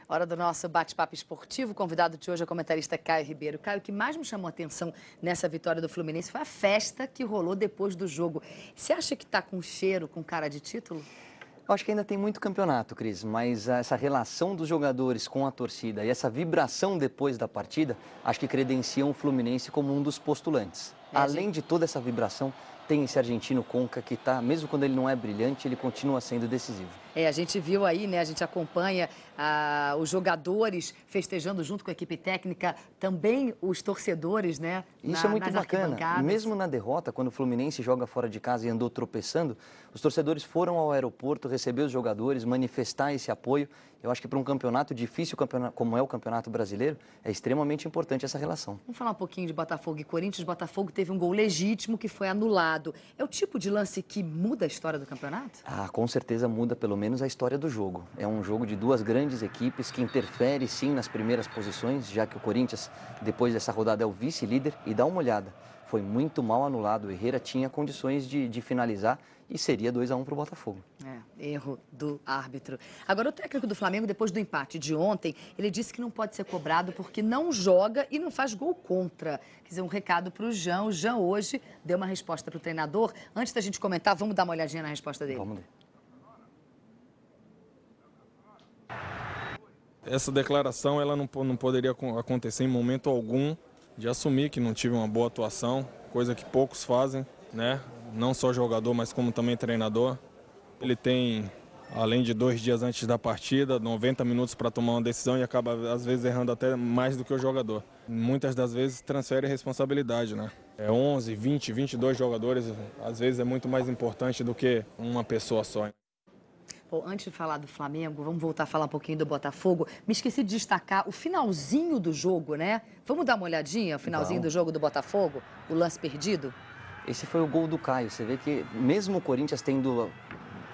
Hora do nosso bate-papo esportivo. O convidado de hoje é o comentarista Caio Ribeiro. Caio, o que mais me chamou a atenção nessa vitória do Fluminense foi a festa que rolou depois do jogo. Você acha que está com cheiro, com cara de título? Eu acho que ainda tem muito campeonato, Cris, mas essa relação dos jogadores com a torcida e essa vibração depois da partida, acho que credenciam o Fluminense como um dos postulantes. Além de toda essa vibração, tem esse argentino Conca que tá, mesmo quando ele não é brilhante, ele continua sendo decisivo. A gente viu aí, né? A gente acompanha os jogadores festejando junto com a equipe técnica, também os torcedores, né? Isso é muito bacana. Mesmo na derrota, quando o Fluminense joga fora de casa e andou tropeçando, os torcedores foram ao aeroporto receber os jogadores, manifestar esse apoio. Eu acho que para um campeonato difícil como é o Campeonato Brasileiro, é extremamente importante essa relação. Vamos falar um pouquinho de Botafogo e Corinthians. Botafogo teve um gol legítimo que foi anulado. É o tipo de lance que muda a história do campeonato? Ah, com certeza muda pelo menos a história do jogo. É um jogo de duas grandes equipes que interfere sim nas primeiras posições, já que o Corinthians, depois dessa rodada, é o vice-líder. E dá uma olhada, foi muito mal anulado. O Herrera tinha condições de finalizar e seria 2-1 para o Botafogo. Erro do árbitro. Agora, o técnico do Flamengo, depois do empate de ontem, ele disse que não pode ser cobrado porque não joga e não faz gol contra. Quer dizer, um recado para o Jean. O Jean hoje deu uma resposta para o treinador. Antes da gente comentar, vamos dar uma olhadinha na resposta dele. Vamos ver. Essa declaração ela não poderia acontecer em momento algum, de assumir que não tive uma boa atuação, coisa que poucos fazem, né? Não só jogador, mas como também treinador. Ele tem, além de 2 dias antes da partida, 90 minutos para tomar uma decisão e acaba, às vezes, errando até mais do que o jogador. Muitas das vezes transfere responsabilidade, né? 11, 20, 22 jogadores, às vezes é muito mais importante do que uma pessoa só. Bom, antes de falar do Flamengo, vamos voltar a falar um pouquinho do Botafogo. Me esqueci de destacar o finalzinho do jogo, né? Vamos dar uma olhadinha, o finalzinho do jogo do Botafogo, o lance perdido? Esse foi o gol do Caio. Você vê que mesmo o Corinthians tendo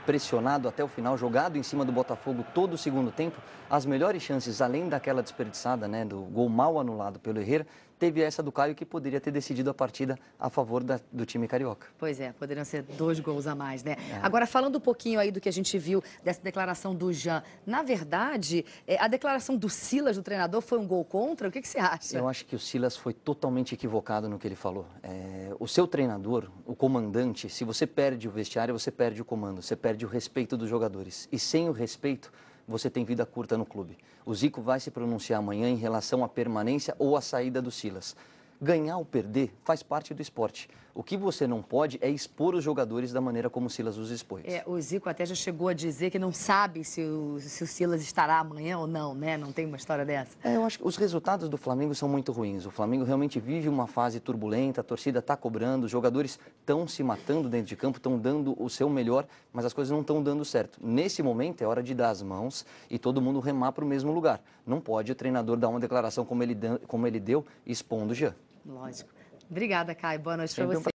pressionado até o final, jogado em cima do Botafogo todo o segundo tempo, as melhores chances, além daquela desperdiçada, né, do gol mal anulado pelo Herrera, teve essa do Caio que poderia ter decidido a partida a favor do time carioca. Pois é, poderiam ser 2 gols a mais, né? Agora, falando um pouquinho aí do que a gente viu dessa declaração do Jean, na verdade, a declaração do Silas, do treinador, foi um gol contra? O que você acha? Eu acho que o Silas foi totalmente equivocado no que ele falou. O seu treinador, o comandante, se você perde o vestiário, você perde o comando, você perde o respeito dos jogadores. E sem o respeito, você tem vida curta no clube. O Zico vai se pronunciar amanhã em relação à permanência ou à saída do Silas. Ganhar ou perder faz parte do esporte. O que você não pode é expor os jogadores da maneira como o Silas os expôs. O Zico até já chegou a dizer que não sabe se o Silas estará amanhã ou não, né? Não tem uma história dessa? Eu acho que os resultados do Flamengo são muito ruins. O Flamengo realmente vive uma fase turbulenta, a torcida está cobrando, os jogadores estão se matando dentro de campo, estão dando o seu melhor, mas as coisas não estão dando certo. Nesse momento é hora de dar as mãos e todo mundo remar para o mesmo lugar. Não pode o treinador dar uma declaração como ele deu, expondo o Jean. Lógico. Obrigada, Caio. Boa noite para você.